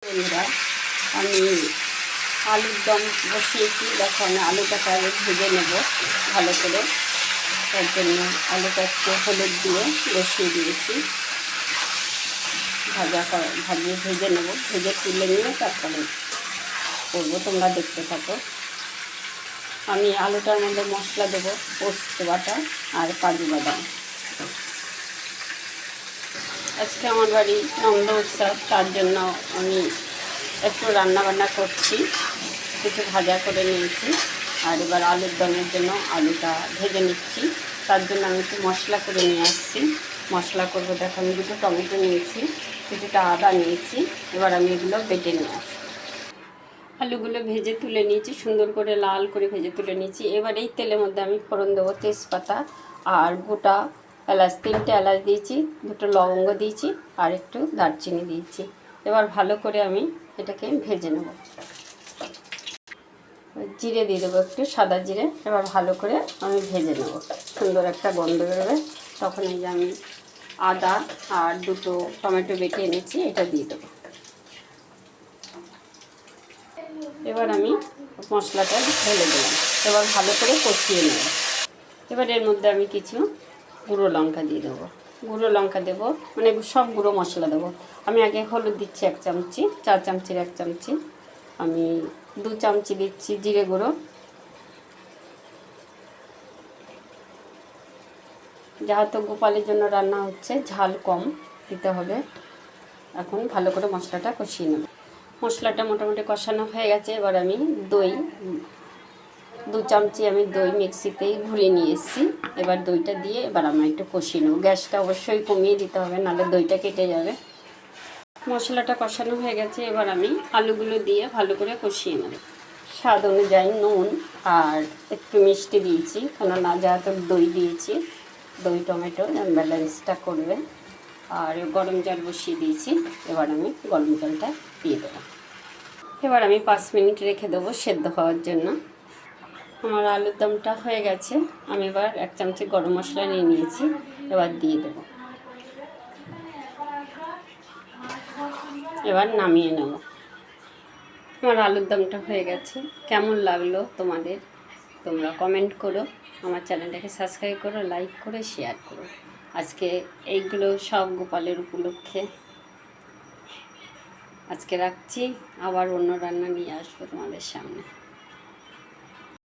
বন্ধুরা, আমি আলুর দম বসিয়েছি। দেখো, আমি আলুটাকে আগে ভেজে নেব ভালো করে। তার জন্য আলুটা একটু হলুদ দিয়ে বসিয়ে দিয়েছি। ভাজিয়ে ভেজে নেব, ভেজে তুলে নিয়ে তারপরে করবো। তোমরা দেখতে থাকো। আমি আলুটার মধ্যে মশলা দেবো, পোস্ত বাটা আর কাজু বাদাম। আজকে আমার বাড়ি নন্দ উৎসব, তার জন্য আমি একটু রান্নাবান্না করছি, কিছু ভাজা করে নিয়েছি। আর এবার আলুর দমের জন্য আলুটা ভেজে নিচ্ছি। তার জন্য আমি একটু মশলা করে নিয়ে আসছি। মশলা করবো। দেখো, আমি দুটো টমেটো নিয়েছি, কিছুটা আদা নিয়েছি। এবার আমি এগুলো বেটে নিয়ে আসি। আলুগুলো ভেজে তুলে নিয়েছি, সুন্দর করে লাল করে ভেজে তুলে নিয়েছি। এবার এই তেলের মধ্যে আমি ফোড়ন দেবো তেজপাতা আর গোটা এলাচ, 3টে এলাচ দিয়েছি, 2টো লবঙ্গ দিয়েছি আর একটু দারচিনি দিয়েছি। এবার ভালো করে আমি এটাকে ভেজে নেব। জিরে দিয়ে দেবো, একটু সাদা জিরে। এবার ভালো করে আমি ভেজে নেব, সুন্দর একটা গন্ধ বেরোবে। তখন এই যে আমি আদা আর 2টো টমেটো বেটে এনেছি, এটা দিয়ে দেবো। এবার আমি মশলাটা ঢেলে দিলাম। এবার ভালো করে কষিয়ে নেব। এবার এর মধ্যে আমি কিছু গুঁড়ো লঙ্কা দিয়ে দেবো। গুঁড়ো লঙ্কা দেবো মানে সব গুঁড়ো মশলা দেবো। আমি আগে হলুদ দিচ্ছি 1 চামচি, 4 চামচির 1 চামচি। আমি 2 চামচি দিচ্ছি জিরে গুঁড়ো। যেহেতু গোপালের জন্য রান্না হচ্ছে, ঝাল কম দিতে হবে। এখন ভালো করে মশলাটা কষিয়ে নেব। মশলাটা মোটামুটি কষানো হয়ে গেছে। এবার আমি দই 2 চামচি আমি দই মিক্সিতেই ঘুরিয়ে নিয়ে এসেছি। এবার দইটা দিয়ে এবার আমরা একটু কষিয়ে নেব। গ্যাসটা অবশ্যই কমিয়ে দিতে হবে, নাহলে দইটা কেটে যাবে। মশলাটা কষানো হয়ে গেছে। এবার আমি আলুগুলো দিয়ে ভালো করে কষিয়ে নেব। স্বাদ অনুযায়ী নুন আর একটু মিষ্টি দিয়েছি, কেননা যেহেতু দই দিয়েছি, দই টমেটো ব্যালেন্সটা করবে। আর গরম জল বসিয়ে দিয়েছি। এবার আমি গরম জলটা দিয়ে দেবো। এবার আমি 5 মিনিট রেখে দেবো সেদ্ধ হওয়ার জন্য। আমার আলুর দমটা হয়ে গেছে। আমি এবার 1 চামচি গরম মশলা নিয়ে নিয়েছি, এবার দিয়ে দেবো। এবার নামিয়ে নেব। আমার আলুর দমটা হয়ে গেছে। কেমন লাগলো তোমাদের তোমরা কমেন্ট করো। আমার চ্যানেলটাকে সাবস্ক্রাইব করো, লাইক করো, শেয়ার করো। আজকে এইগুলো সব গোপালের উপলক্ষে। আজকে রাখছি, আবার অন্য রান্না নিয়ে আসবো তোমাদের সামনে।